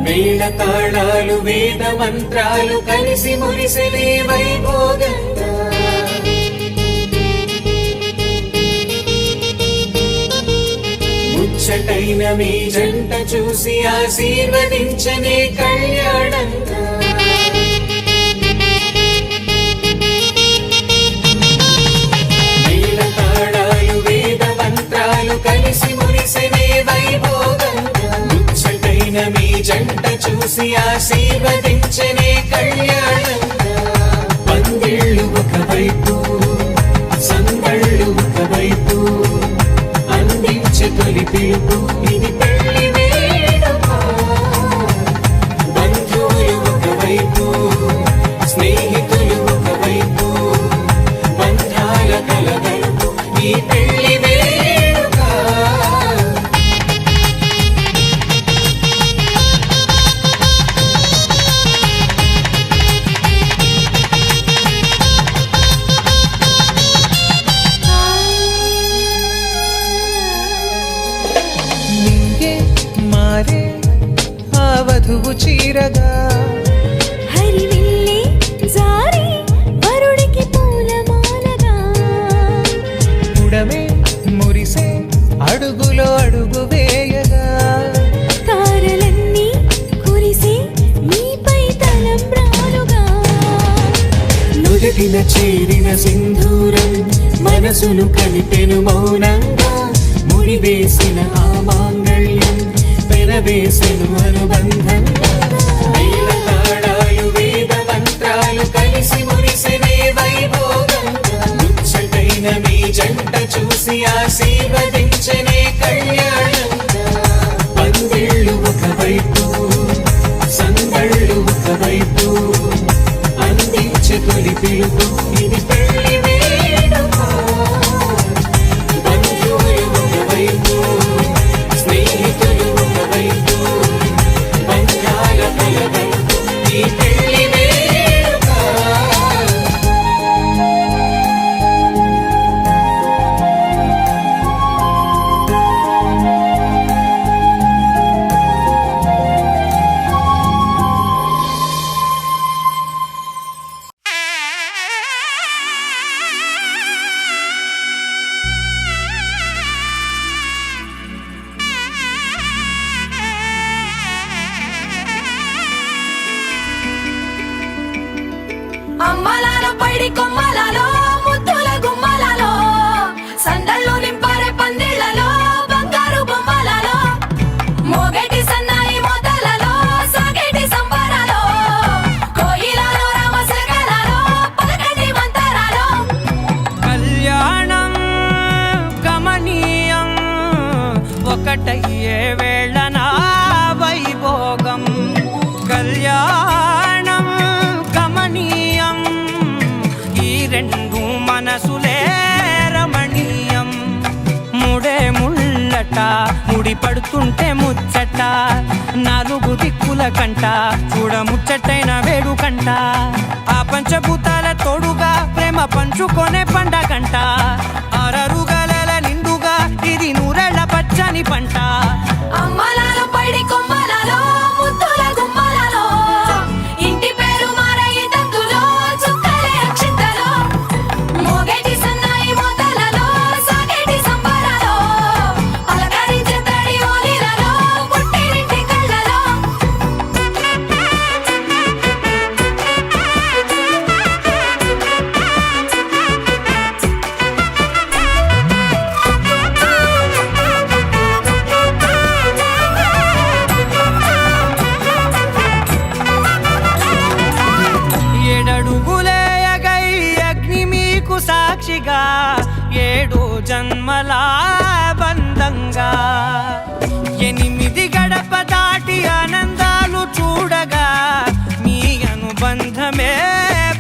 మేళ తాళాలు వేద మంత్రాలు కలిసి మురిసెనే వైభోగంగా ముచ్చటైన మీ జంట చూసి ఆశీర్వదించనే కళ్యాణంగా మేళ తాళాలు వేద మంత్రాలు కలిసి మురిసెనే వైభోగంగా ముచ్చటైన మీ జంట చూసి ఆశీర్వదించనే కళ్యాణంగా పందిళ్ళు ఒకవైపు సందళ్ళు ఒకవైపు అందించే తొలి పిలుపు ఇది పెళ్లి వేడుక బంధువులు ఒకవైపు స్నేహితులు ఒకవైపు బంధాల కలగలుపు ఈ పెళ్లి వేడుక వధువు చీరగా హరివిల్లే జారి వరుడికి పూలమాలగా పుడమే మురిసే అడుగులో అడుగు వేయగా తారలన్నీ కురిసే నీపై తలంబ్రాలుగా నుదిటిన చేరిన సింధూరం మనసును కలిపెను మౌనంగా ముడివేసిన ఆ మాంగళ్యం పెనవేసెను అనుబంధంగా మేళ తాళాలు వేద మంత్రాలు కలిసి మురిసెనే వైభోగంగా ముచ్చటైన మీ జంట చూసి ఆశీర్వదించనే కళ్యాణంగా పందిళ్ళు ఒకవైపు సందళ్ళు ఒకవైపు అందించే తొలి పిలుపు ఇది పెళ్లి వేడుక బంధువులు ఒకవైపు స్నేహితులు ఒకవైపు బంధాల కలగలుపు ఈ పెళ్లి వేడుక అమ్మలాలో పైడి కొమ్మలలో ముద్దుల గుమ్మలలో సందళ్ళు నింపారే పందిళ్లలో బంగారు బొమ్మలలో మోగేటి సన్నాయి మోతలలో సాగేటి సంబరాలో కోయిలలో రామశకలలో పలకటి మంతరాలో కళ్యాణం గమనీయం ఒకటయ్యే వేళనా వైభోగం కళ్యాణం గమనీయం ఈ రెండు మనసులే రమణీయం ముడే ముళ్ళట ముడి పడుతుంటే ముచ్చట నాలుగు దిక్కుల కంట చూడ ముచ్చటైన వేడుకంట ఆ పంచభూతాల తోడుగా ప్రేమ పంచుకొనే పండగంట ఆరరుగల నిండుగా ఇది నూరెళ్ళ పచ్చని పంట అమ్మలాలో పైడి కొమ్మలలో ముద్దుల గుమ్మలలో ఇంటి పేరు మారయి తందులో చుక్కలే అక్షింతలో మోగేటి సన్నాయి మోతలలో సాగేటి సంబరాలో అలకరించే తడి ఓలిలలో పుట్టినింటి కళ్ళలో ఏడడుగులేయగై అగ్ని మీకు సాక్షిగా ఏడు జన్మల బంధంగా 8 గడప దాటి ఆనందాలు చూడగా మీ అనుబంధమే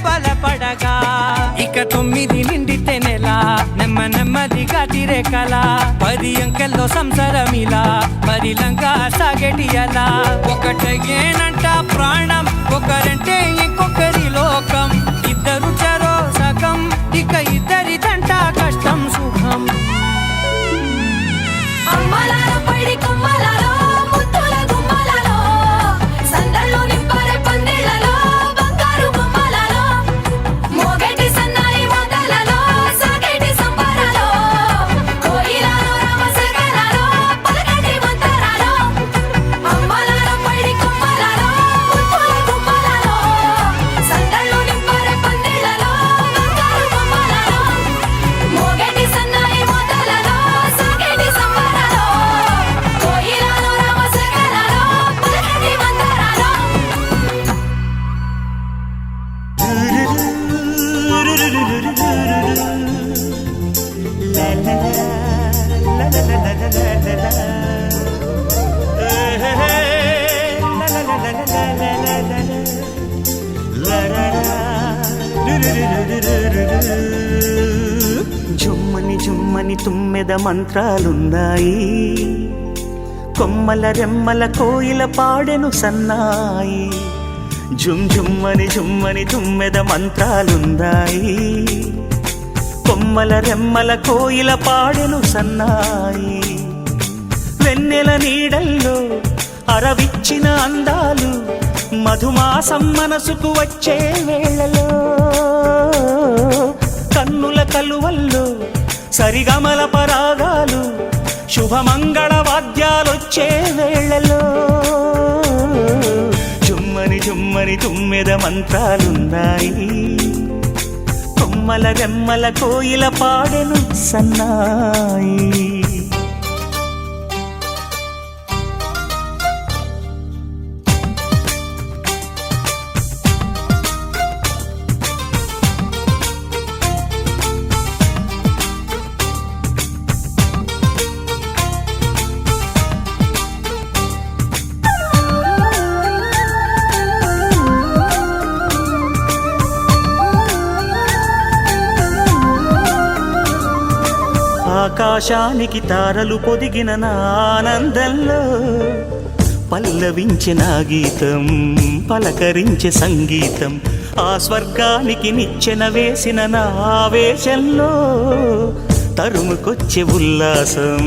బలపడగా ఇక 9 నిండితే నెల నెమ్మదిగా తిరే కల 10 అంకెల్లో సంసారమిలా పరిలంగా సాగేటి అలా ఒకటేనంట ప్రాణం ఒకరంటే ఇంకొకరి లోకం ఇద్దరు చరో సగం ఇక ఇద్దరిదంట కష్టం సుఖం అమ్మలాలో పైడి కొమ్మలలో ముద్దుల గుమ్మలలో జుమ్మని జుమ్మని తుమ్మెద మంత్రాలున్నాయి, కొమ్మల రెమ్మల కోయిల పాడెను సన్నాయి. జుమ్ జుమ్మని జుమ్మని తుమ్మెద మంత్రాలున్నాయి, కొమ్మల రెమ్మల కోయిల పాడెను సన్నాయి. వెన్నెల నీడల్లో అరవిచ్చిన అందాలు, మధుమాసం మనసుకు వచ్చే వేళలో, కన్నుల కలువల్లో సరిగమల పరాగాలు, శుభమంగళ వాద్యాలొచ్చే వేళలో. జుమ్మని జుమ్మని తుమ్మెద మంత్రాలున్నాయి, కొమ్మల రెమ్మల కోయిల పాడెను సన్నాయి. ఆకాశానికి తారలు పొదిగిన నా ఆనందంలో పల్లవించే నా గీతం, పలకరించే సంగీతం. ఆ స్వర్గానికి నిచ్చెన వేసిన నా ఆవేశంలో తరుముకొచ్చే ఉల్లాసం,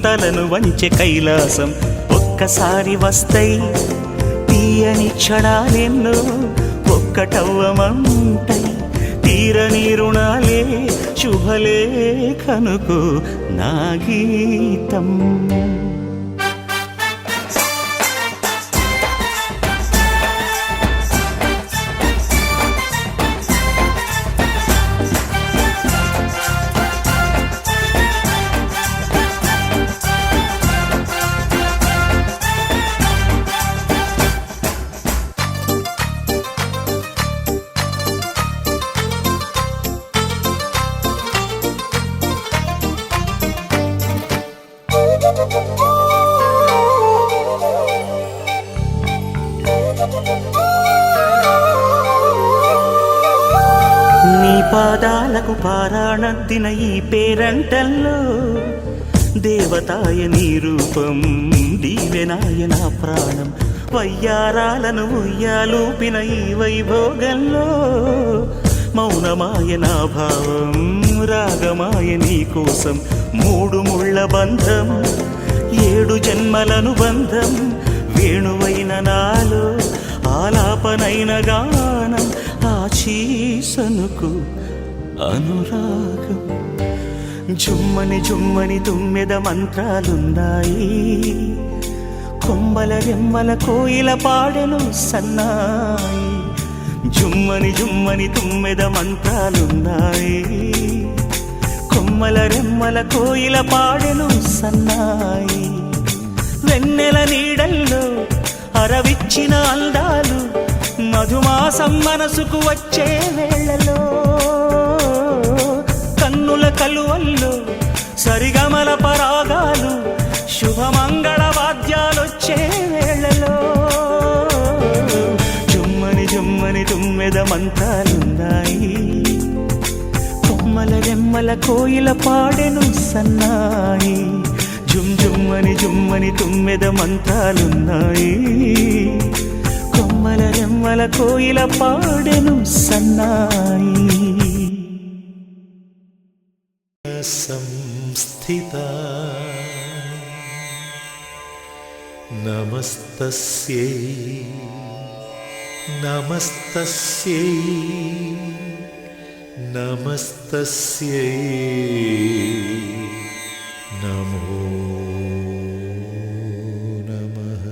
తలను వంచే కైలాసం. ఒక్కసారి వస్తాయి తీయని క్షణాలెన్నో, ఒక్కటవ్వమంటాయి తీరని రుణాలే. శుభలేఖనుకు నా గీతం. నీ పాదాలకు పారాణద్దిన ఈ పేరంటల్లో దేవతాయ నీ రూపం, దీవెనాయ నా ప్రాణం. వయ్యారాలను ఉయ్యాలూపిన ఈ వైభోగంలో మౌనమాయ నా భావం, రాగమాయ నీ కోసం. మూడు ముళ్ళ బంధం, 7 జన్మలను బంధం. వేణువైన నాలో ఆలాపనైన గానం, ఆశీసనుకు అనురాగం. జుమ్మని జుమ్మని తుమ్మెద మంత్రాలున్నాయి, కొమ్మల రెమ్మల కోయిల పాడెను సన్నాయి. జుమ్మని జుమ్మని తుమ్మెద మంత్రాలున్నాయి, కొమ్మల రెమ్మల కోయిల పాడెను సన్నాయి. వెన్నెల నీడల్లో అరవిచ్చిన అందాలు, మధుమాసం మనసుకు వచ్చే వేళలో, కన్నుల కలువల్లో సరిగమల పరాగాలు, శుభమంగళ వాద్యాలొచ్చే వేళలో. జుమ్మని జుమ్మని తుమ్మెద మంత్రాలున్నాయి, కొమ్మల రెమ్మల కోయిల పాడెను సన్నాయి. జుమ్ జుమ్మని జుమ్మని తుమ్మెద మంత్రాలున్నాయి, కొమ్మల రెమ్మల కోయిల పాడెను సన్నాయి. సంస్థితా నమస్తస్యై నమస్తస్యై నమస్తస్యై నమో నమః.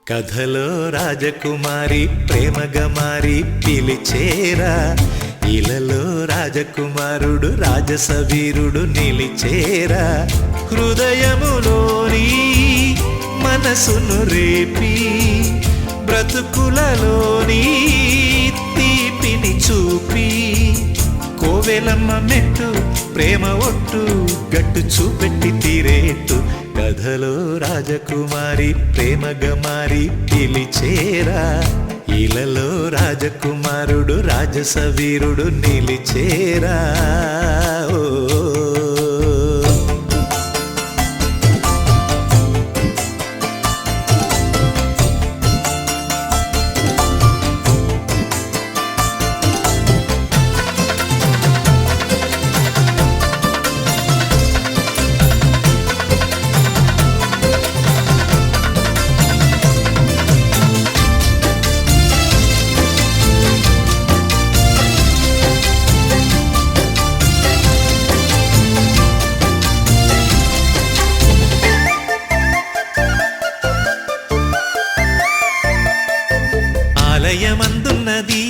కథలో రాజకుమారి ప్రేమగా మారి పిలిచేరా, ఇలలో రాజకుమారుడు రాజసవీరుడు నిలిచేరా హృదయములోని మనసును రేపి బ్రతుకులలోని తీపిని చూపి కోవెలమ్మ మెట్టు ప్రేమ ఒట్టు గట్టు చూపెట్టి తీరేట్టు కథలో రాజకుమారి ప్రేమగా మారి పిలిచేరా ఇలలో రాజకుమారుడు రాజసవీరుడు నిలిచేరా ఓ ఆలయమందున్నది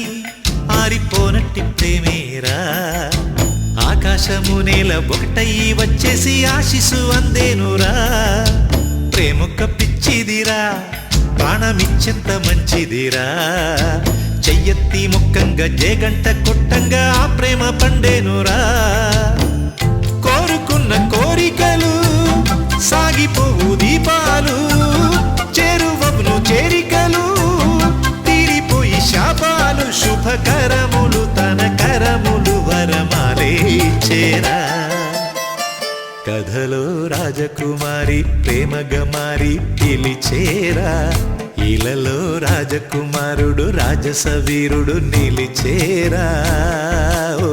ఆరిపోనట్టి ప్రేమేరా ఆకాశము నేల ఒకటయ్యి వచ్చేసి ఆశిసు అందేనురా ప్రేమొక్క పిచ్చిదిరా ప్రాణమిచ్చెంత మంచిదిరా చెయ్యెత్తి ముక్కంగా జేగంట కొట్టంగా ఆ ప్రేమ పండేనురా కోరుకున్న కోరికలు సాగిపోవు దీపాలు చేరువవును చేరికలు శాపాలు శుభకరములు తన కరములు వరమాలే చేరా కథలో రాజకుమారి ప్రేమగా మారి పిలిచేరా ఇలలో రాజకుమారుడు రాజసవీరుడు నిలిచేరా ఓ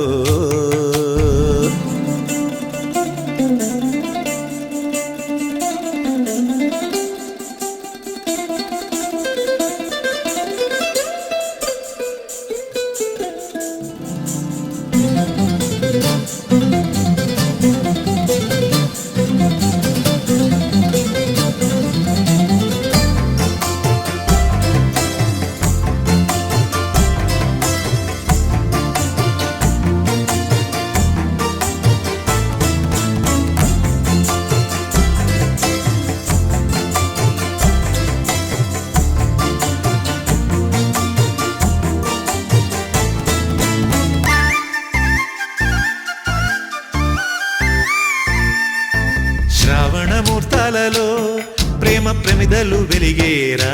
శ్రావణమూర్తాలలో ప్రేమ ప్రమిదలు వెలిగేరా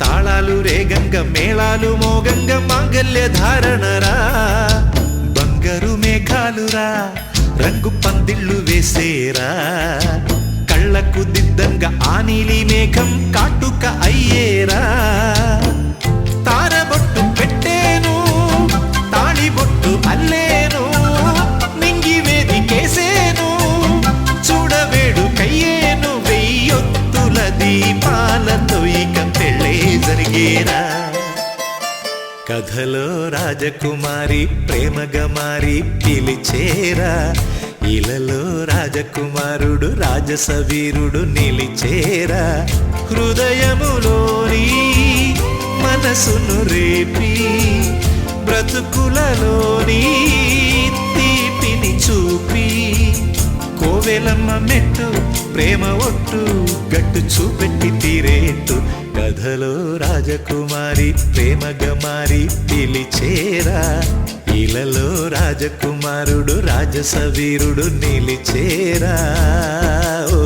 తాళాలు రేగంగ మేళాలు మోగంగ మాంగల్య ధారణరా బంగారు మేఘాలురా రంగు పందిళ్ళు వేసేరా కళ్ళకు దిద్దంగా ఆ నీలి మేఘం కాటుక అయ్యేరా తారబొట్టు పెట్టేను తాళిబొట్టు అల్లేను నింగి వేదికేసేను చూడవేడు కయ్యేను వెయ్యొత్తుల దీపాలతో ఇక పెళ్ళే జరిగేరా కథలో రాజకుమారి ప్రేమగా మారి పిలిచేరా ఇలలో రాజకుమారుడు రాజసవీరుడు నిలిచేరా హృదయములోని మనసును రేపి బ్రతుకులలోని తీపిని చూపి కోవెలమ్మ మెట్టు ప్రేమ ఒట్టు గట్టు చూపెట్టి తీరేట్టు కథలో రాజకుమారి ప్రేమగా మారి పిలిచేరా ఇలలో రాజకుమారుడు రాజసవీరుడు నిలిచేరా ఓ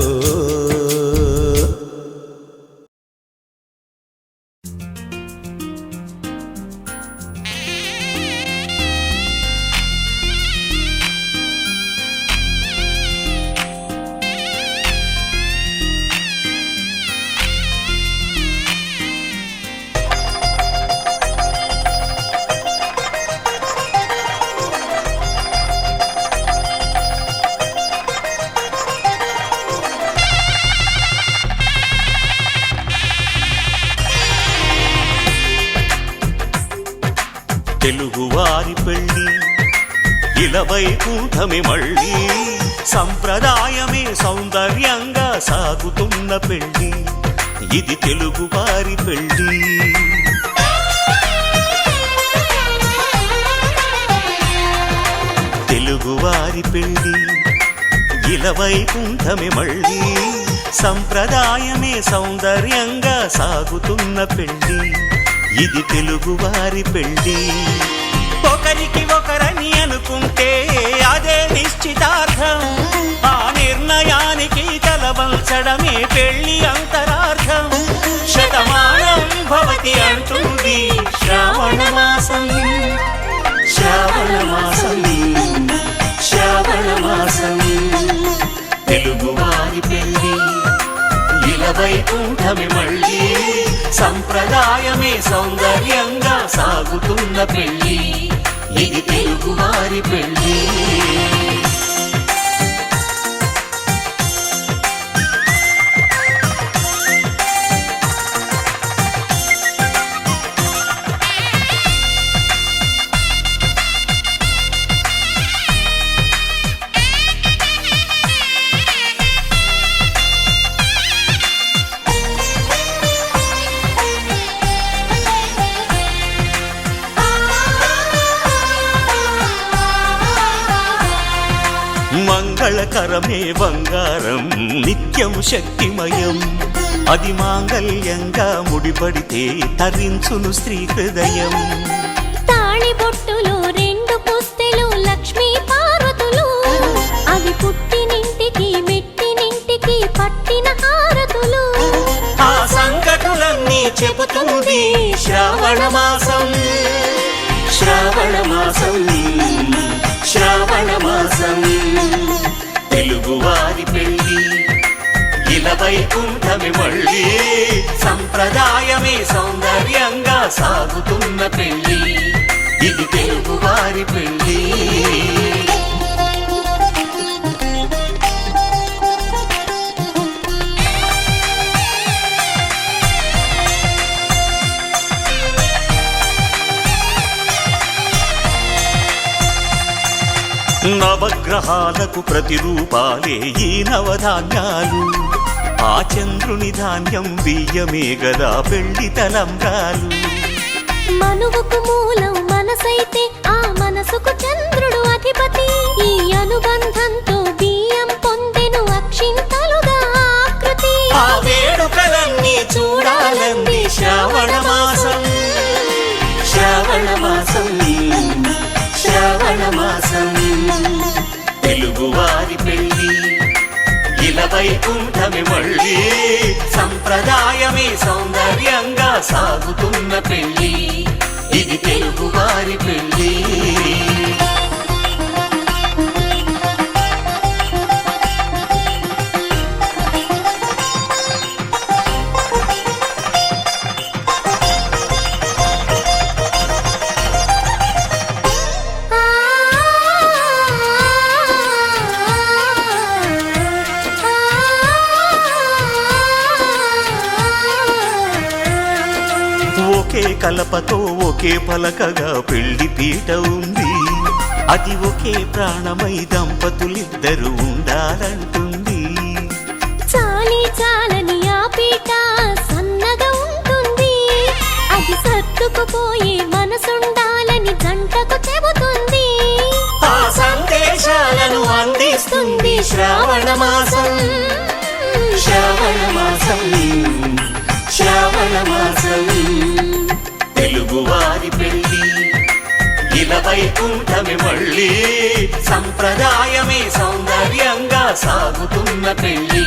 తెలుగువారి పెళ్ళి ఇలవైకుంఠమే మళ్ళీ సంప్రదాయమే సౌందర్యంగా సాగుతున్న పెళ్ళి ఇది తెలుగువారి పెళ్ళి వారి పెళ్ళి ఇలవైకుంఠమే మళ్ళీ సంప్రదాయమే సౌందర్యంగా సాగుతున్న పెళ్ళి ఇది తెలుగు వారి పెళ్ళి ఒకరికి ఒకరని అనుకుంటే అదే నిశ్చితార్థం ఆ నిర్ణయానికి తలవంచడమే పెళ్లి అంతరార్థం శతమానం భవతి అంటుంది శ్రావణ మాసం శ్రావణ మాసం శ్రావణ మాసం తెలుగు వారి పెళ్ళి ఇలవైకుంఠమే మళ్ళీ సంప్రదాయమే సౌందర్యంగా సాగుతున్న పెళ్ళి ఇది తెలుగు వారి పెళ్ళి మంగళకరమే బంగారం నిత్యం శక్తిమయం అది మాంగళ్యంగా ముడిపడితే తరించును స్త్రీ హృదయం తాళి బొట్టులో 2 పుస్తెలు లక్ష్మీ పార్వతులు అవి పుట్టినింటికి మెట్టినింటికి పట్టిన హారతులు ఆ సంకటులన్నీ చెబుతుంది శ్రావణ మాసం శ్రావణ మాసం శ్రావణ మాసం తెలుగు వారి పెళ్ళి ఇలవైకుంఠమే మళ్ళీ సంప్రదాయమే సౌందర్యంగా సాగుతున్న పెళ్ళి ఇది తెలుగు వారి పెళ్ళి నవగ్రహాలకు ప్రతిరూపాలే ఈ నవధాన్యాలు ఆ చంద్రుని ధాన్యం బియ్యమే గదా పెళ్లి తలంబ్రాలు మనువుకు మూలం మనసైతే ఆ మనసుకు చంద్రుడు అధిపతి ఈ అనుబంధంతో బియ్యం పొందెను అక్షింతలుగా ఆకృతి ఆ వేడుకలన్నీ చూడాలంది శ్రావణ మాసం శ్రావణ మాసం శ్రావణ మాసం తెలుగు వారి పెళ్ళి ఇలవైకుంఠమే మళ్ళీ సంప్రదాయమే సౌందర్యంగా సాగుతున్న పెళ్ళి ఇది తెలుగు వారి పెళ్ళి ఒకే కలపతో ఒకే పలకగా పెళ్లి పీట ఉంది అది ఒకే ప్రాణమై దంపతులిద్దరు ఉండాలంటుంది చాలి చాలని ఆ పీట సన్నగా ఉంటుంది అది సర్దుకుపోయే మనసుండాలని జంటకు చెబుతుంది ఆ సందేశాలను అందిస్తుంది శ్రావణ మాసం శ్రావణ మాసం శ్రావణ మాసం తెలుగు వారి పెళ్ళి ఇలవైకుంఠమే మళ్ళీ సంప్రదాయమే సౌందర్యంగా సాగుతున్న పెళ్ళి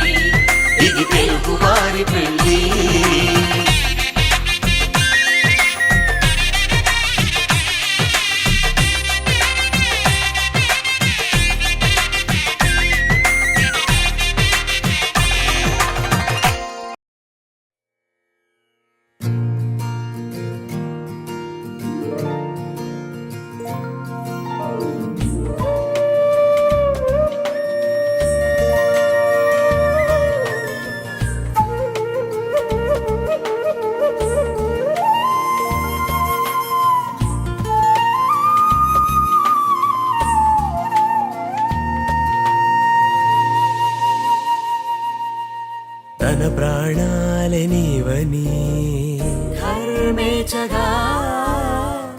ఇది తెలుగు వారి పెళ్ళి తన ప్రాణాలే నీవని ధర్మేచగా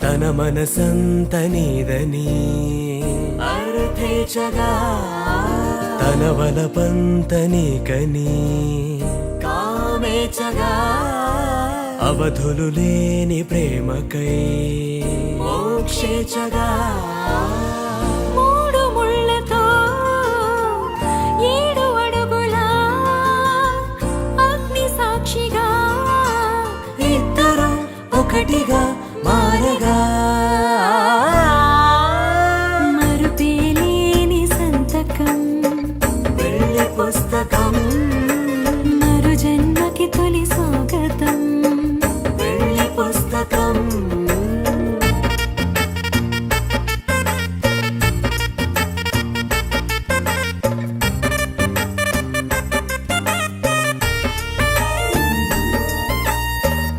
తన మనసంత నీదని అర్థ యథేచ్ఛగా తన వలపంత నీకని కామేచ్ఛగా అవధులు లేని ప్రేమకై మోక్షేచ్ఛగా మూడు ముళ్ళతో 7 అడుగుల అగ్ని సాక్షిగా ఇద్దరు ఒకటిగా మారగా మరుపేలేని సంతకం వెళ్ళి పుస్తకం మరు జన్మకి తొలి స్వాగతం వెళ్ళి పుస్తకం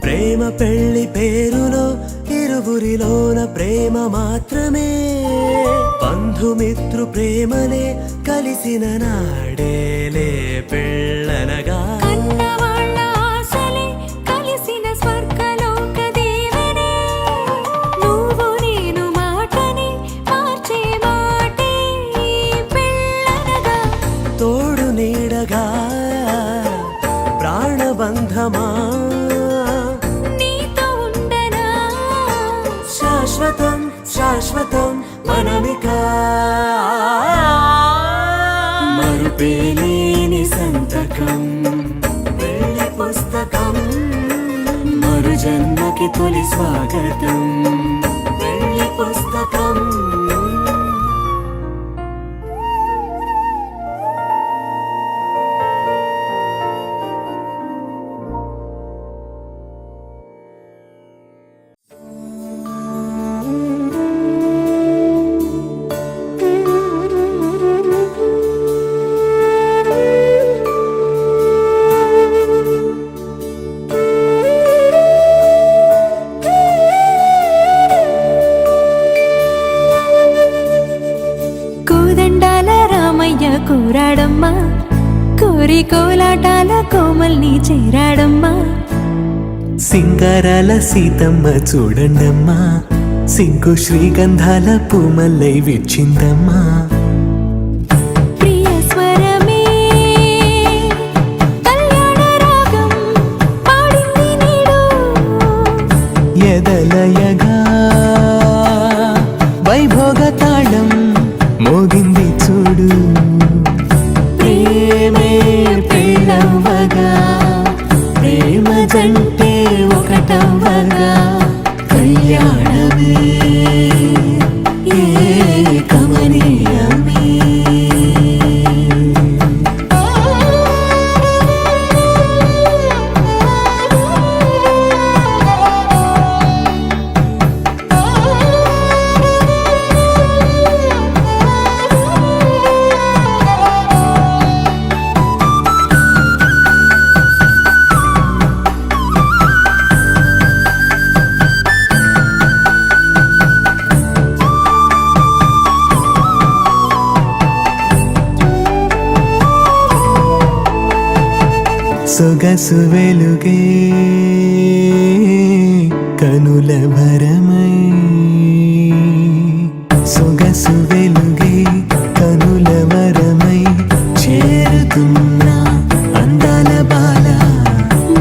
ప్రేమ పెళ్లి పేరులో ఇరువురిలోన ప్రేమ మాత్రమే బంధుమిత్రు ప్రేమలే కలిసిన నాడేలే పెళ్ళనగా కన్నవాళ్ళ ఆశలే కలిసిన స్వర్గలోక దీవెనే నువ్వు నేను మాటని మార్చే మాటే పెళ్ళనగా తోడు నీడగా ప్రాణబంధమా నీతో ఉండనా శాశ్వతం శాశ్వతం మనమిక మరుపేలేని సంతకం వెళ్ళి పుస్తకం మరు జన్మకి తొలి స్వాగతం వెళ్ళి పుస్తకం కోదండాల రామయ్య కూరాడమ్మా కోరి కోలాటాల కోమల్ని చేరాడమ్మా సింగారాల సీతమ్మ చూడండమ్మా సింకు శ్రీగంధాల పూమల్లై విచ్చిందమ్మా ప్రియ స్వరమే కళ్యాణ రాగం పాడింది నీడు ఎదలయగా వైభోగ తాళం మోగింది చూడు ప్రేమే పెళ్ళవ్వగా ప్రేమ జంటే ఒకటవ్వగా కళ్యాణమే ఏ కమనీయమే సొగసు వెలుగే కనుల భరమై సొగసు వెలుగే కనుల వరమై చేరుతున్నా అందాల బాల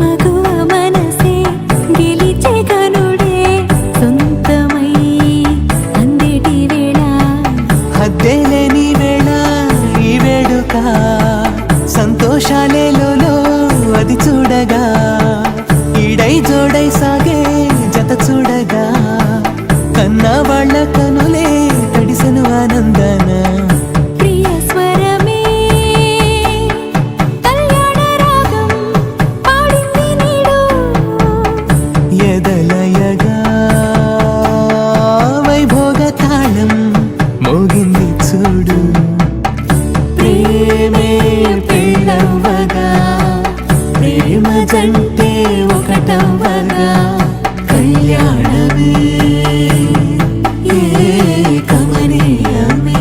మగువ మనసే గెలిచే కనుడే సొంతమై అందేటి వేళ హద్దేలేని వేళ ఈ వేడుక సంతోషాలేలో అది చూడగా ఈడై జోడై సాగే జత చూడగా కన్నా వాళ్ళ కనులే తడిసెను ఆనందన ప్రియ స్వరమే కళ్యాణ రాగం పాడింది నీడు ఎదలయగా వైభోగ తాళం మోగింది చూడు ప్రేమే పెళ్ళవ్వగా ప్రేమ జంటే ఒకటవ్వగా కళ్యాణమే ఏ కమనీయమే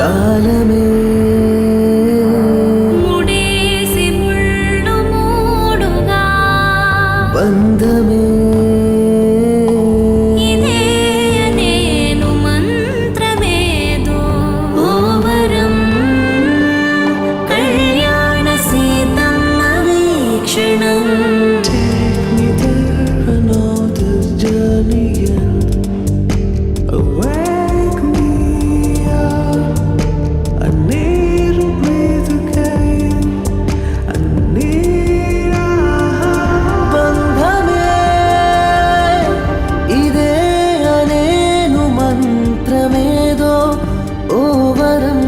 కాలమే ముడేసి ముళ్ళు మూడుగా బంధమే ఇదే నేను మంత్రమేదో ఓవరం కళ్యాణ Seethamma వీక్షణం Take me there and all this journey end. Wake me up. I need to breathe again. I need a బంధమే ఇదే అనేను మంత్రమేదో ఓవరం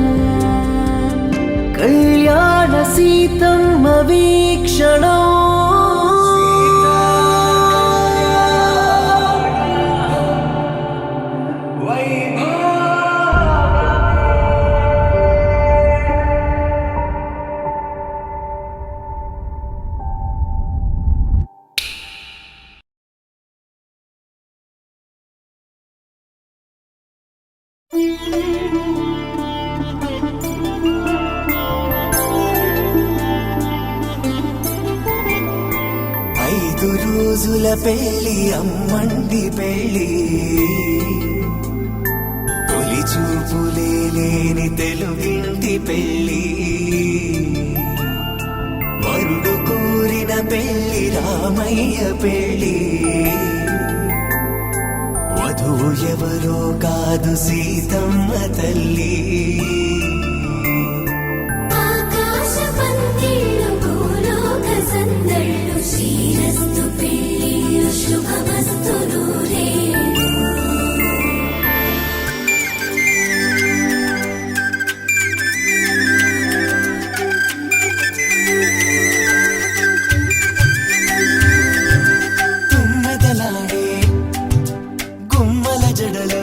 కళ్యాణ సీతమ్మ వీక్షణం ఐదు రోజుల పెళ్లి అమ్మండి పెళ్లి తొలి చూపులే లేని తెలుగింటి పెళ్లి వరుడు కోరిన పెళ్లి రామయ్య పెళ్లి వధువు ఎవరో కాదు సీతమ్మ తల్లి ఆకాశ పందిళ్ళు భూలోక సందళ్ళు శ్రీరస్తు పెళ్ళిళ్ళు శుభమస్తు నూరేళ్ళు తుమ్మెదలాడే గుమ్మల జడలు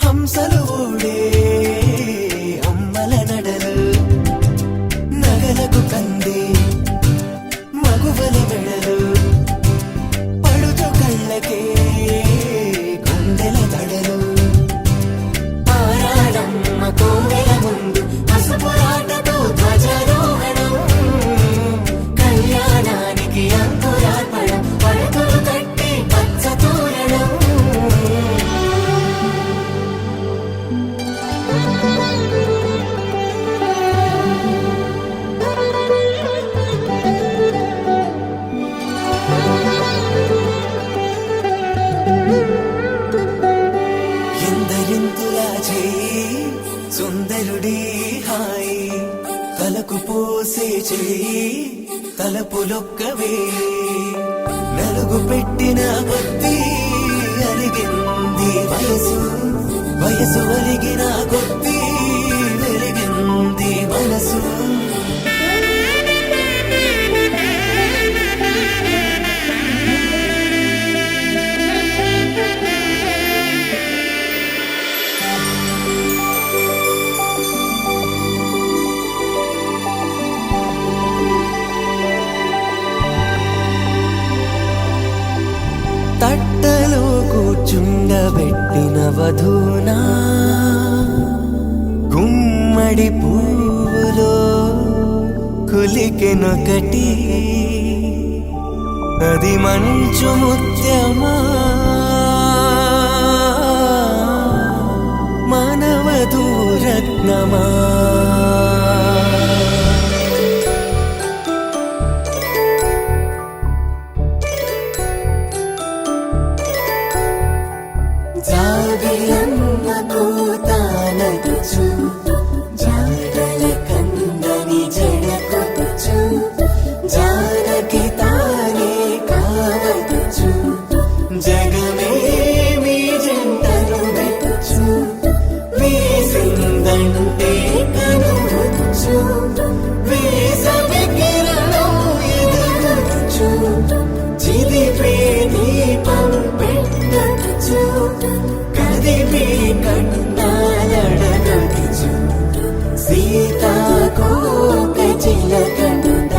హంసలు ఓడే అమ్మల నడలు నగలకు కంది మగువల మెడలు పడుచు కళ్ళకే గుండెల దడలు ఆరాడమ్మ కోవెల ముందు పసుపురాటతో ధ్వజారోహణం కళ్యాణానికి అంకురార్పణం పడకలు కట్టి పచ్చ తోరణం ఎందరింతులా చేయి సుందరుడి హాయి తలకు పోసే చేయి తలపులొక్కవే నలుగు పెట్టిన కొద్దీ అలిగింది వయసు వయసు ఒలిగిన కొద్దీ వెలిగింది మనసు తట్టలో కూర్చుండబెట్టిన వధూనా గుమ్మడి పువ్వులో కులికెనొకటి అది మంచు ముత్యమా మానవధూరత్నమా జాబిలమ్మ కూతానటుచు జాడల కందని జడకొట్టుచు జానకి తానే కావటుచు జగమే మీ జంటను పెట్టుచు వేసిందంటే కనువచ్చు వేసవి కిరణం ఎదుగుచు చిదిపే దీపం పెట్టచ్చు కదిపే కండాలడగచ్చు సీతాకోక చిలకనుట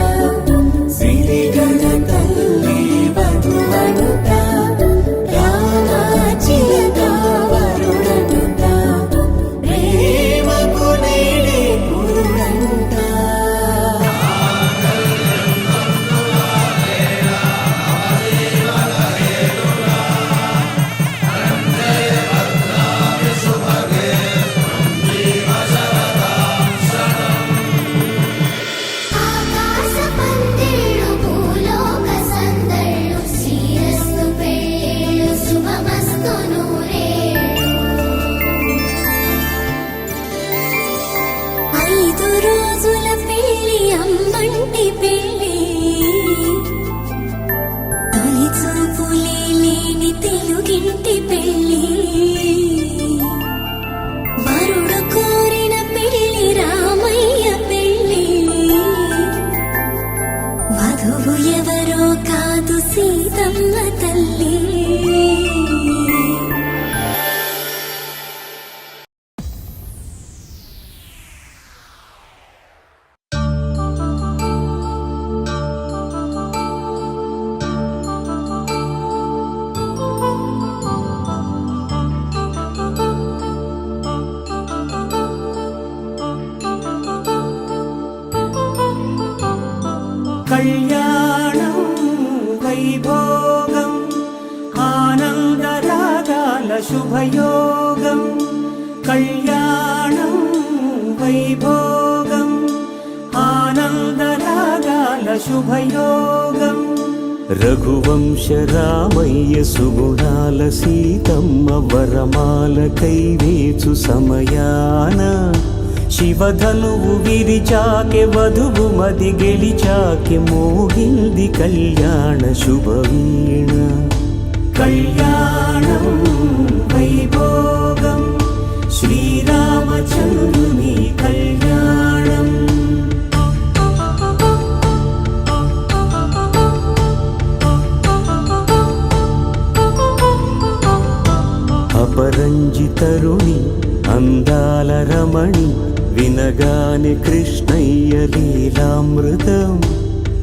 సిరిగణ తల్లి వధువనుట రామ చిలక వరుడనుట ప్రేమ రోజుల పెళ్లి అమ్మంటి పెళ్లి తొలి చూపులే లేని తెలుగింటి పెళ్లి వరుడు కోరిన పెళ్లి రామయ్య పెళ్లి వధువు ఎవరో కాదు సీతమ్మ తల్లి కళ్యాణం వైభోగం ఆనందరాగాల శుభయోగం కళ్యాణం వైభోగం ఆనందరాగాల శుభయోగం రఘువంశ రామయ్య సుగుణాల సీతమ్మ వరమాల కైవేచు సమయాన శివధనువు విరిచాకె వధువు మది గెలిచాకె మోగింది కళ్యాణ శుభవీణ కళ్యాణం వైభోగం శ్రీరామచంద్రుని కళ్యాణం అపరంజి తరుణి అందాల రమణి వినగానే కృష్ణయ్య లీలామృతం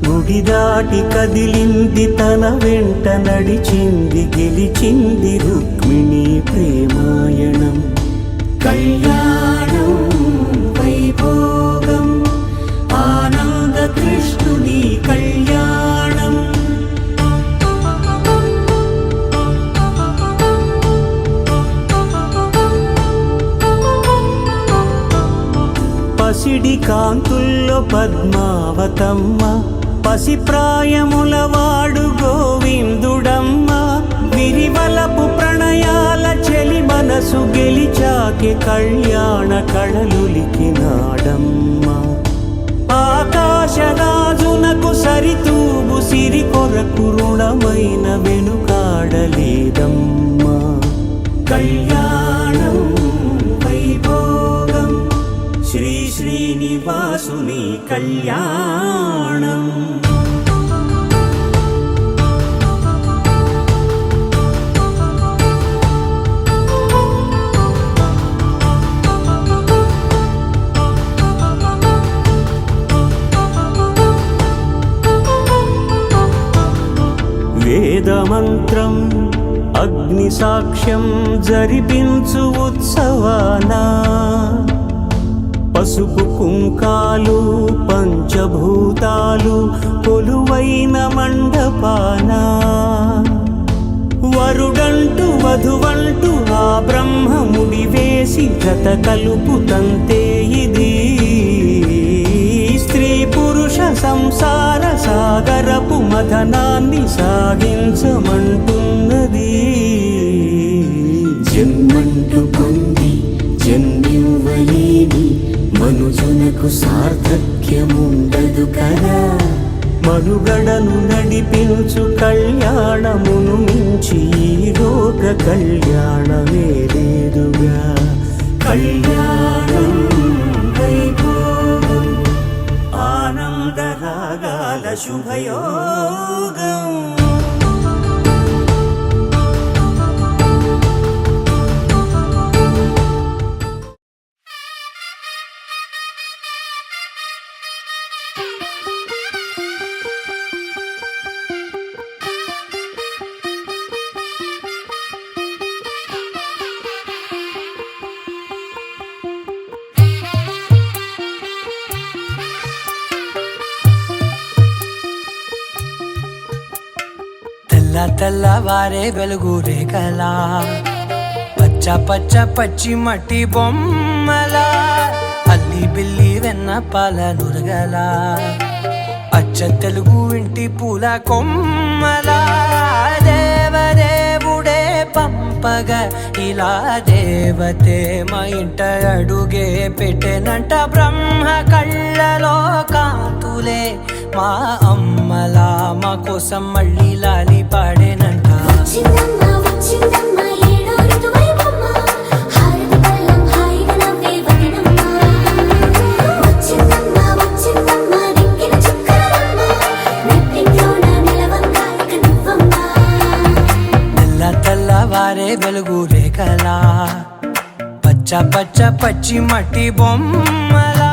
గుడి దాటి కదిలింది తన వెంట నడిచింది గెలిచింది రుక్మిణి ప్రేమాయణం కళ్యాణం వైభోగం ఆనంద కృష్ణుని కళ్యాణం పసిడి కాంతుల్లో పద్మావతమ్మ పసిప్రాయముల వాడు గోవిందుడమ్మ విరివలపు ప్రణయాల చెలి మనసు గెలిచాకె కళ్యాణ కళలులికినాడమ్మ ఆకాశరాజునకు సరితూగు సిరి కొరకు రుణమైన వెనుకాడలేదమ్మా కళ్యాణం వైభోగం శ్రీ శ్రీనివాసుని కళ్యాణం వేదమంత్రం అగ్ని సాక్ష్యం జరిపించు ఉత్సవానా పసుపు కుంకాలు పంచభూతాలు కొలువైన మండపానా వరుడంటూ వధువంటూ ఆ బ్రహ్మముడి వేసి జత కలుపుతంతే ఇది స్త్రీ పురుష సంసార సాగరపు మథనాన్ని సాగించమంటున్నది జన్మంటూ పొంది జన్మివ్వలేని మనుజునకు సార్థక్యముండదు కదా మనుగడను నడిపించు కళ్యాణమును మించి ఈ లోక కళ్యాణమే లేదుగా కళ్యాణం వైభోగం ఆనందరాగాల శుభయోగం తెల్లవారే వెలుగు రేఖలా పచ్చ పచ్చ పచ్చి మట్టి బొమ్మలా అల్లి బిల్లి వెన్న పాల నురగలా అచ్చ తెలుగు ఇంటి పూల కొమ్మలా దేవదేవుడే పంప పంపగా ఇలా దేవతే మా ఇంట అడుగే పెట్టెనంట బ్రహ్మ కళ్ళలో కాతులే మా అమ్మలా మా కోసం మళ్ళీ లాలి పాడేనంట వచ్చిందమ్మ వచ్చిందమ్మ ఏడో ఋతువైవమ్మ హారతి పళ్ళం హాయిగా నవ్వే వదనమ్మ వచ్చిందమ్మ వచ్చిందమ్మ దిక్కిన చుక్కలమ్మ నెట్టింట్లోన నిలవంగా ఇక నువ్వమ్మ తెల్ల తెల్లవారే వెలుగు రేఖలా పచ్చ పచ్చ పచ్చి మట్టి బొమ్మలా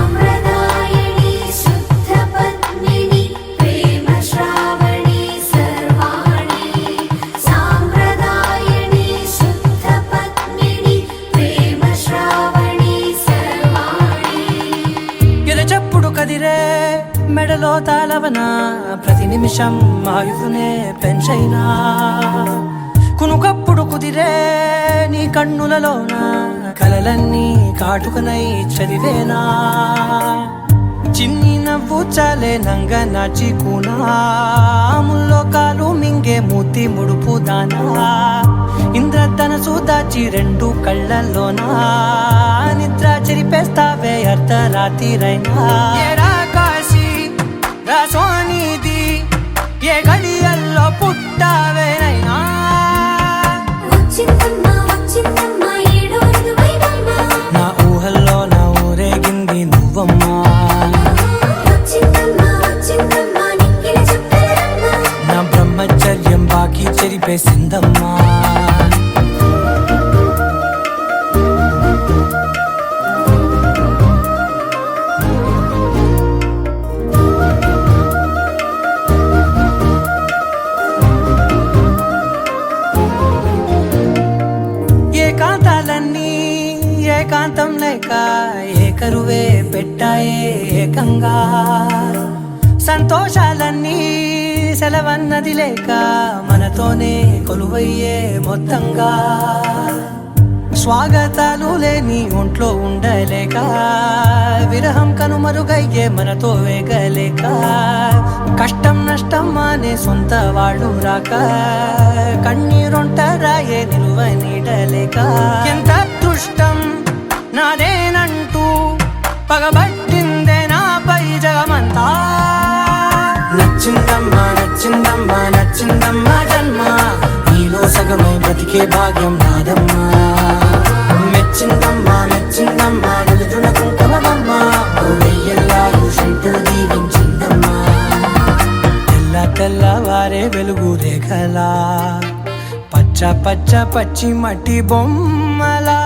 సాంప్రదాయని శుద్ధ పద్మిని ప్రేమ శ్రావణి సర్వాణి సాంప్రదాయని శుద్ధ పద్మిని ప్రేమ శ్రావణి సర్వాణి ఎరచప్పుడు కదిరే మెడలో తాళవన ప్రతి నిమిషం ఆయుధునే పెంచైనా కునుకప్పుడు కుదిరే నీ కన్నులలోన కలలన్నీ కాటుకనై చదివేనా చిన్ని నవ్వు చాలే నంగ నాచి కూనాముల్లో కాలు మింగే మూతి ముడుపు దానా ఇంద్రధనసు దాచి రెండు కళ్ళల్లోనా నిద్ర చెరిపేస్తావే అర్ధరాత్రిరైనా ఏరా కాశీ రా సోనిది ఏ గడియల్లో పుట్టావేనైనా వచ్చిందమ్మ వచ్చిందమ్మ ఏడో ఋతువైవమ్మ నా ఊహల్లో నా ఊరేగింది నువ్వమ్మా వచ్చిందమ్మ వచ్చిందమ్మ నిక్కిన చుక్కలమ్మ నా బ్రహ్మచర్యం బాకీ చెరిపేసిందమ్మా ఏకాంతాలన్నీ ఏకాంతం లేక ఏకరువే పెట్టాయే ఏకంగా సంతోషాలన్నీ సెలవన్నది లేక మనతోనే కొలువయ్యే మొత్తంగా స్వాగతాలు లేని ఒంట్లో ఉండలేక విరహం కనుమరుగయ్యే మనతో వేగలేక కష్టం నష్టం అనే సొంత వాడు రాక కన్నీరొంటరాయే నిలువ నీడలేక ఎంత అదృష్టం నాదేనంటూ పగబట్టిందే నాపై జగమంతా నచ్చిందమ్మా నచ్చిందమ్మా నచ్చిందమ్మా జన్మ నీలో సగమై బ్రతికే భాగ్యం నాదమ్మా మెచ్చిందమ్మా మెచ్చిందమ్మా నిలుచున కుంకుమమ్మా వెయ్యల్లాలు శంకులు దీవించిందమ్మా తెల్ల తెల్లవారే వెలుగు రేఖలా పచ్చ పచ్చ పచ్చి మట్టి బొమ్మలా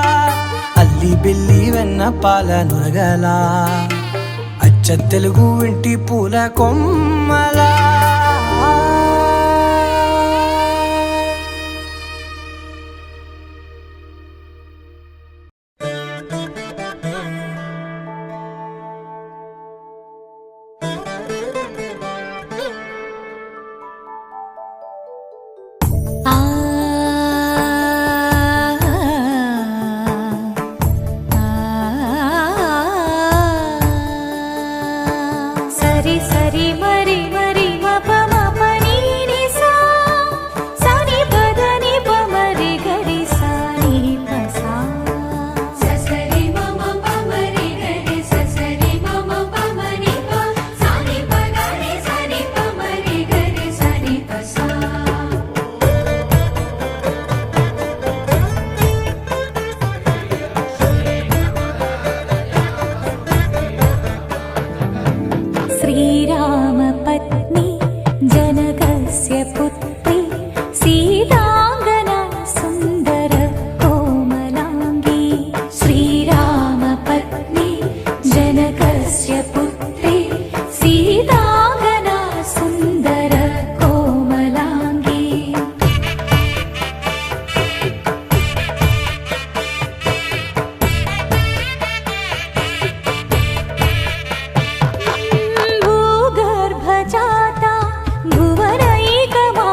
అల్లి బిల్లి వెన్న పాల నురగలా అచ్చ తెలుగు ఇంటి పూల కొమ్మలా సరి సరి మరి మరి మప మప నీ ని సా సని పద ని ప మరి గరి సా ని ప సా ససరి మమ పమరి గరి ససరి మమ పమరి ప సాని పగరి సని పమరి గరి సని పసా శ్రీరామ పత్ని జనకస్య పుత్రి సీతాంగనా సుందర కోమలాంగి శ్రీరామ పత్ని జనకస్య పుత్రి సీతాంగనా సుందర కోమలాంగి భూగర్భజాత భువనైకమా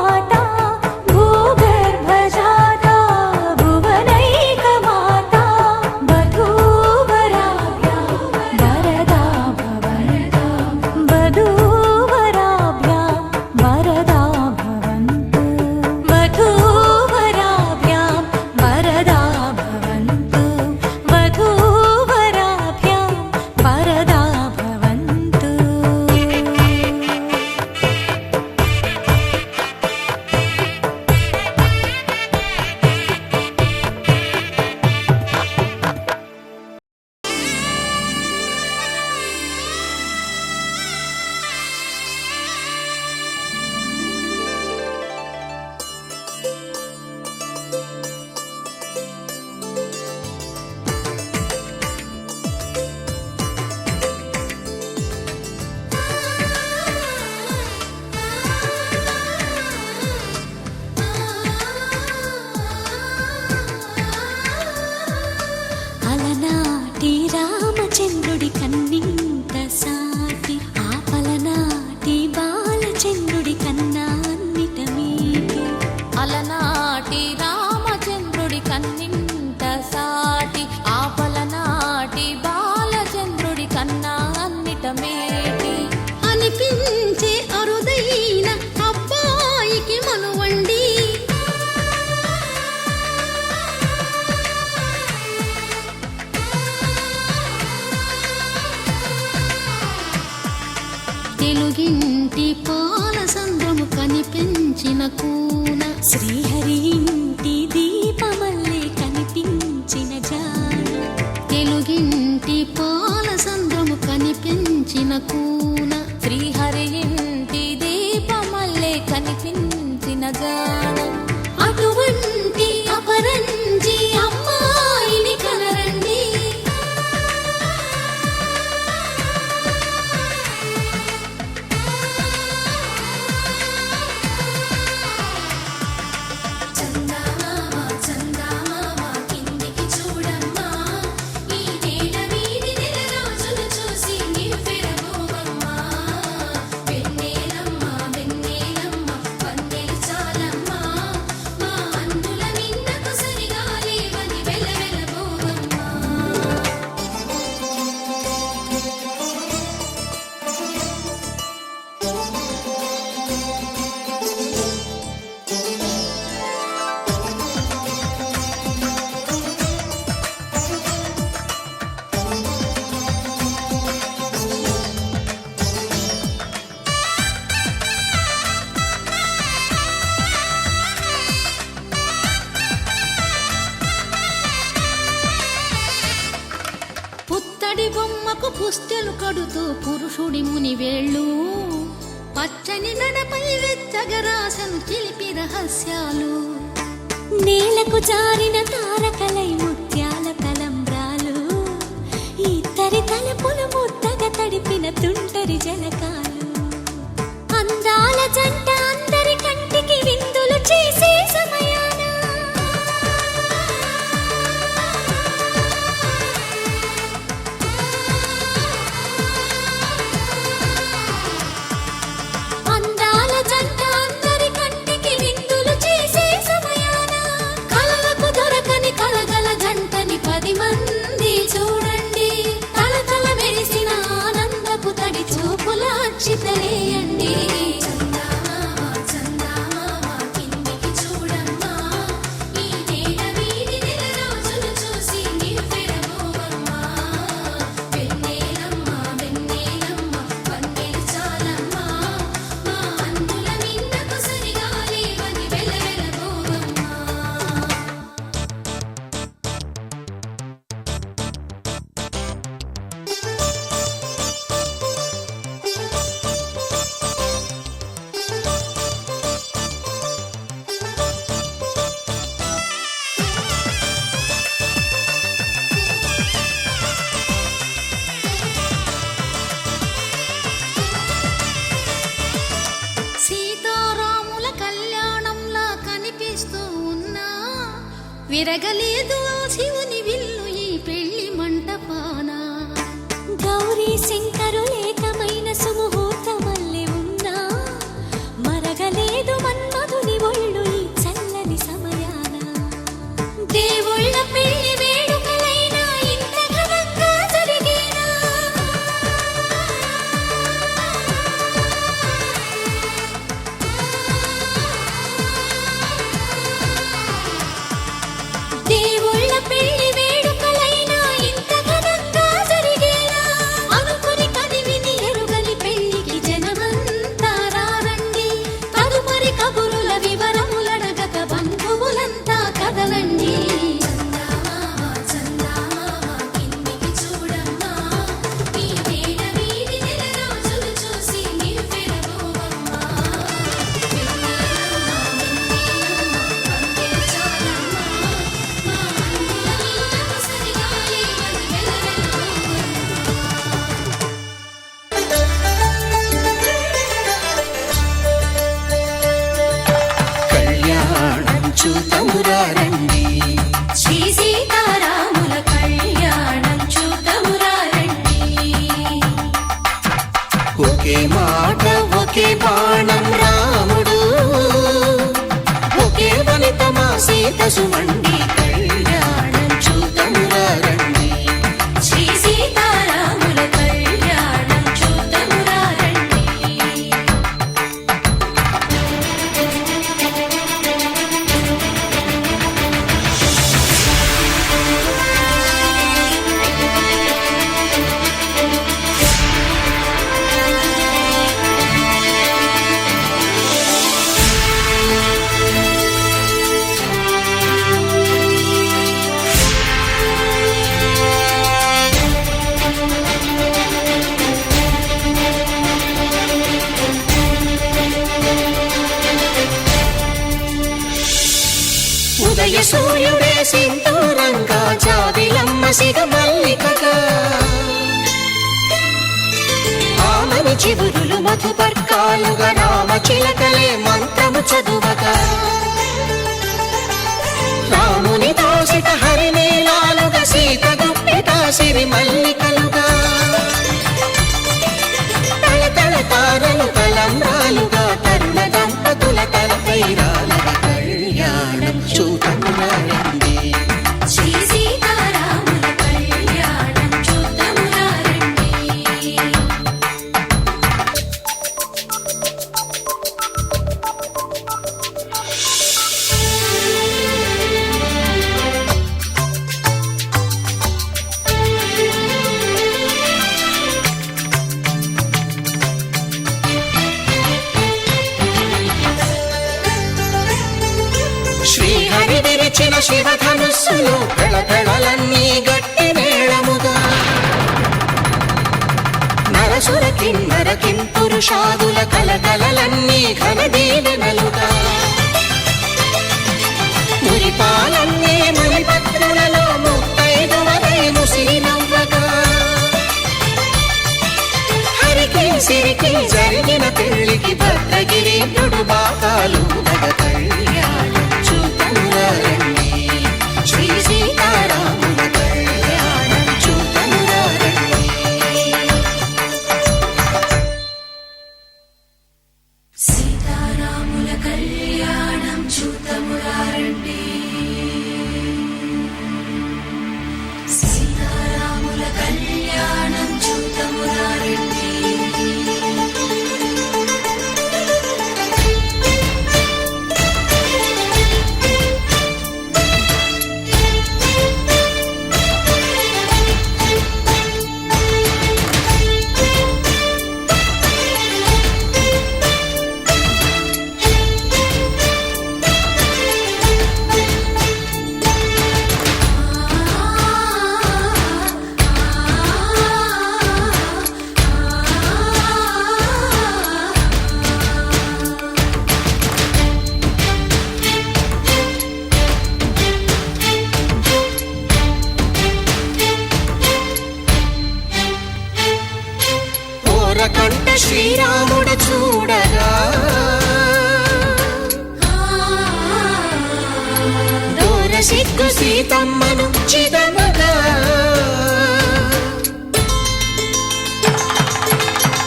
కన్న కూన శ్రీహరి ఇంటి దీపమల్లే కనిపించిన జాన తెలుగింటి పాల సంద్రము కనిపించిన కూన శ్రీహరి ఇంటి దీపమల్లే కనిపించిన జాన అటువంటి అపరంజి అమ్మాయిని కనరండి చందమామ చందమామ కిందికి చూడమ్మా ఈ నేల వీధి నెల రోజులు చూసి నివ్వెరబోవమ్మా వెన్నెలమ్మ వెన్నెలమ్మ వన్నెలు చాలమ్మా మా అందుల నిన్నకు సరిగా లేవని వెలవెలబోవమ్మా పుత్తడి బొమ్మకు పుస్తెలు కడుతూ పురుషుడి ముని వేళ్ళు పచ్చని నడపై వెచ్చగరాసను చిలిపి రహస్యాలు నేలకు జారిన తారకలై ముత్యాల తలంబ్రాలు ఇద్దరి తలపులు ముద్దగా తడిపిన తుంటరి జలకాలు అందాల జంట అందరి కంటికి విందులు చేసే సమయాన అందాల జంట అందరి కంటికి విందులు చేసే సమయాన కలలకు దొరకని కలగల జంటని 10 మంది చూడండి తలతల మెరిసిన ఆనందపు తడి చూపుల అక్షితలేయండి చందమామ చందమామ కిందికి చూడమ్మా ఈ నేల వీధి నెల రోజులు చూసి నివ్వెరబోవమ్మా వెన్నెలమ్మ వెన్నెలమ్మ వన్నెలు చాలమ్మా మా అందుల నిన్నకు సరిగా లేవని వెలవెలబోవమ్మా సీతారాముల కళ్యాణంలా కనిపిస్తూ ఉన్నా విరగలేదు ఆ శివుని విల్లు ఈ పెళ్లి మంటపాన గౌరీ శంకరు ఏకమైన సుముహూర్తమల్లె ఉన్నా మరగలేదు మన్మధుని ఒళ్ళు ఈ చల్లని సమయాన దేవుళ్ళ పెళ్లి వేడుకలైనా ఇంత ఘనంగా జరిగేనా దేవుళ్ళ పెళ్లి వేడుకలైనా ఇంత ఘనంగా జరిగేనా అనుకుని కదివిని ఎరుగని పెళ్లికి జనమంతా రారండి తదుపరి కబురుల వివరములడగక బంధువులంతా కదలండి చందమామ చందమామ కిందికి చూడమ్మా ఈ నేల వీధి నెల రోజులు చూసి నివ్వెరబోవమ్మా వెన్నెలమ్మ వెన్నెలమ్మ వన్నెలు చాలమ్మా మా అందుల నిన్నకు సరిగా లేవని కళ్యాణం చూతమురా రండి శ్రీ సీతారాముల కళ్యాణం చూద్దామురా రండి ఒకే మాట ఒకే బాణం రాముడు ఒకే వనిత మా సీత సుమండి కళ్యాణం చూతమురా రండి శ్రీ సీతారాముల కళ్యాణం చూద్దామురా రండి ఉదయ సూర్యుడే సింధూరంగా జాబిలమ్మ సిగ మల్లికగా ఆమని చివురులు మధుపర్కాలుగా రామ చిలకలే మంత్రము చదువగా రాముని దోసిట హరినీలాలుగా సీత గుప్పిట సిరి మల్లికలుగా తల తారలు తలంబ్రాలుగా తరుణ దంపతుల తలపైరాలుగా కళ్యాణం చూడండి శ్రీ సీతారాముల కళ్యాణం చూద్దామురా రండి. శ్రీహరి విరిచిన శివధనుస్సులు పెళపెళలన్నీ గట్టి మేళముగా నరసుర కిన్నర కింపురుషాదుల కలకలలన్నీ ఘనదీవెనలుగా మురిపాలన్నీ మురిపత్రులలో ముత్తైదువలై ముసిరి నవ్వగా హరికి సిరికి జరిగిన పెళ్లికి భద్రగిరీంద్రుడు బాకాలు కళ్యాణం చూతమురా రండి శ్రీ సీతారాముల కళ్యాణం చూతమురా రండి సీతారాముల కళ్యాణం చూద్దామురా రండి. సీతారాముల కళ్యాణం చూద్దామురా రండి. ఓరకంట శ్రీరాముడు చూడగా దూర సిగ్గు సీతమ్మను చిదమగా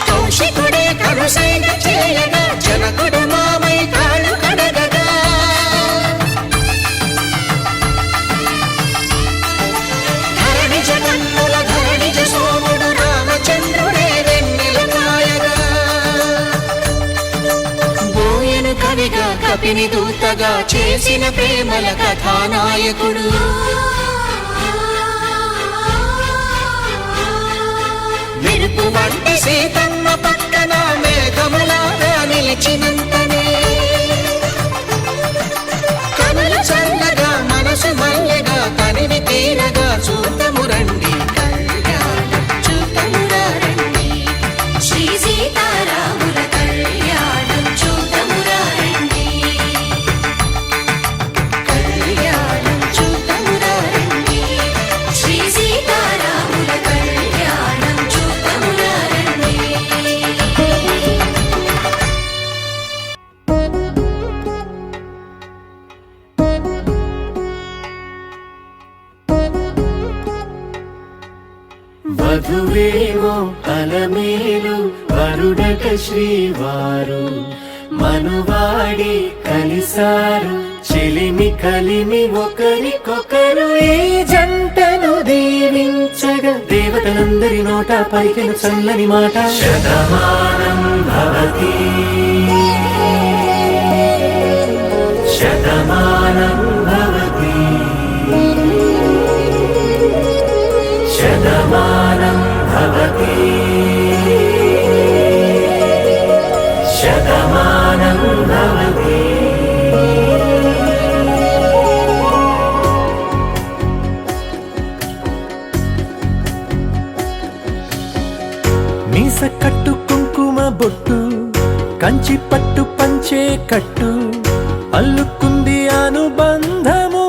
కౌశికుడే కరుసైన చేయగా జనకుడు మామై కాళ్ళు కడగగా ధరణి జగన్నుల ధరణిజ సోముడు రామచంద్రుడే వెన్నెల కాయగా బోయను కవిగా కపిని దూతగా చేసిన ప్రేమల కథానాయకుడు మెరుపు వంటి సీతమ్మ పక్కన మేఘములాగా నిలిచినంతనే కనులు చల్లగా మనసు మల్లెగా తనివి తీరగా చూతము రండి కళ్యాణం చూతమురా రండి శ్రీ సీతారాముల కళ్యాణం చూద్దామురా రండి. కళ్యాణం చూతమురా రండి శ్రీ సీతారాముల కళ్యాణం చూద్దామురా రండి. వధువేమో అలమేలు వరుడట శ్రీవారు మనువాడి కలిసారు చెలిమి కలిమి ఒకరికొకరు ఈ జంటను దీవించగా దేవతలందరి నోట పలికిన చల్లని మాట శతమానం భవతి శతమానం భవతి శతమానం భవతి శతమానం భవతి మీస కట్టు కుంకుమ బొట్టు కంచి పట్టు పంచే కట్టు అల్లుకుంది అనుబంధము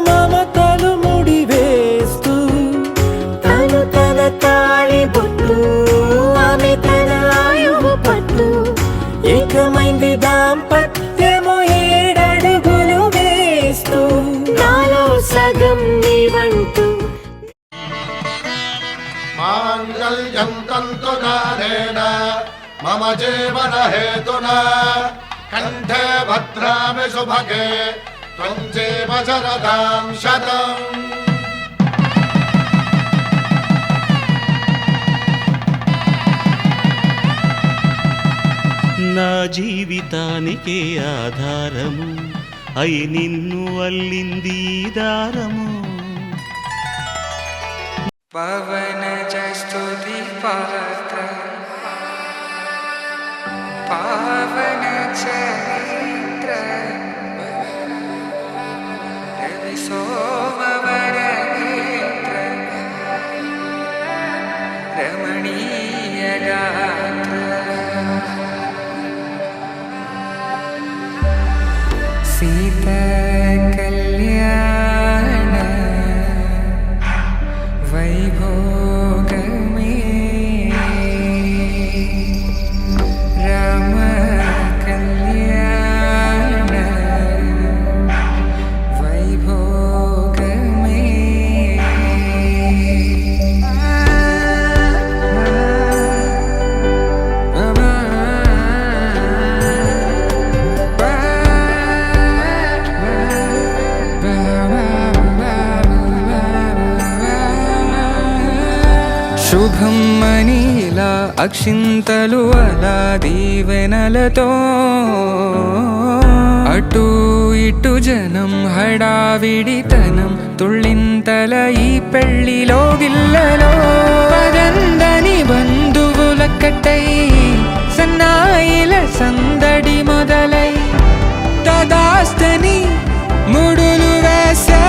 मम जीवन हेतुना कंठे भद्रामि सुभगे त्वं जीव शरदां शतम् నా జీవితానికే ఆధారము అయి నిన్ను అల్లింది దారము పవన జస్తుతి పాత్ర పావన చరిత్ర రవి సోమవర నేత్ర రమణీయ గాత్ర సీత కళ్యాణ వైభోగమే రామ కళ్యాణ వైభోగమే శుభం మనీలా అక్షింతలు అలా దీవెనలతో అటు ఇటు జనం హడావిడితనం తుళ్ళింతల ఈ పెళ్లిలో గిల్లలో పదందని బంధువుల కట్టై సన్నాయిల సందడి మొదలై తదాస్తని ముడులు వేసే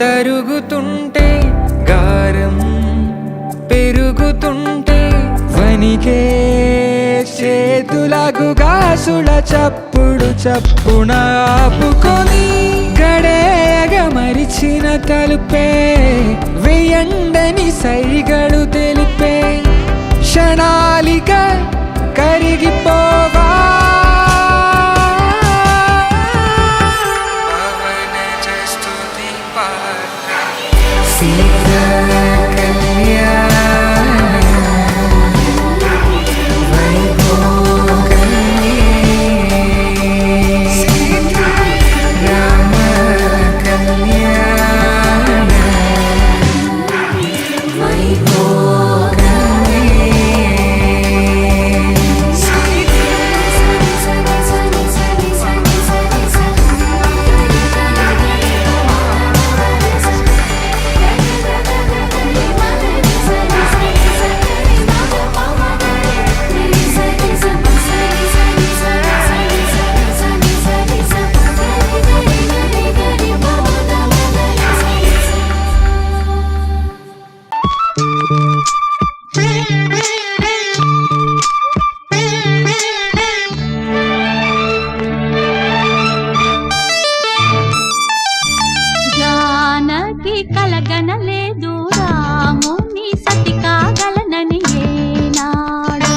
తరుగుతుంటే గారం పెరుగుతుంటే వనికే చేతులకు గాసుల చప్పుడు చప్పున ఆపుకొని గడేయగ మరిచిన తలుపే వెయ్యండని సైగడు తెలిపే క్షణాలిక కరిగిపోవా కలగనలేదు రాముని సతి కాగలనని ఏనాడు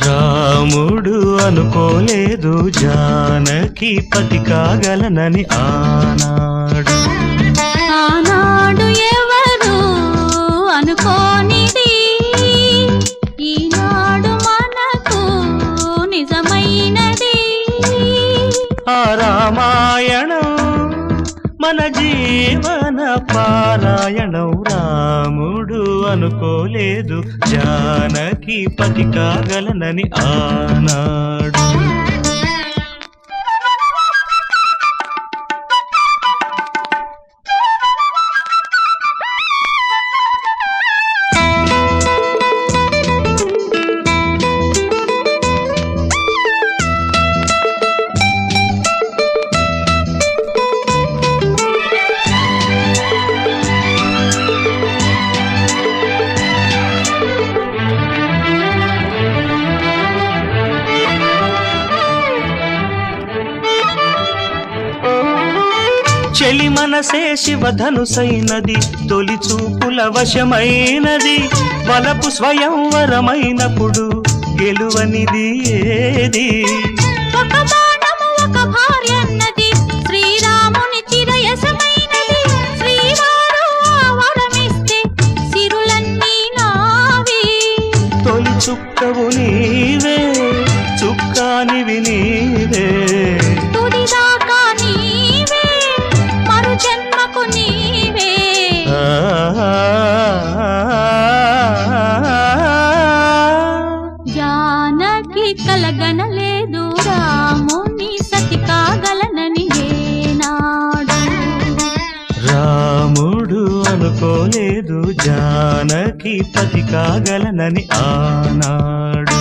రాముడు అనుకోలేదు జానకి పతి కాగలనని ఆనాడు ఆనాడు ఎవరు అనుకోనిది ఈనాడు మనకు నిజమైనది ఆ రామాయణం మన జీవన పారాయణం రాముడు అనుకోలేదు జానకి పతి కాగలనని ఆనాడు చెలి మనసే శివధనుసైనది తొలి చూపుల వశమైనది వలపు స్వయంవరమైనప్పుడు గెలువనిది ఏది ఒక బాణము ఒక భార్య అన్నది శ్రీరాముని చిరయసమైనది శ్రీవారు ఆ వరమిస్తే సిరులన్నీ నావి తొలి చుక్కవు నీవే చుక్కానివి నీవే తుదిదాకా నీవే మరు జన్మకు నీవే జానకి కలగనలేదు రాముని సతి కాగలనని ఏనాడు రాముడు అనుకోలేదు జానకి పతి కాగలనని ఆనాడు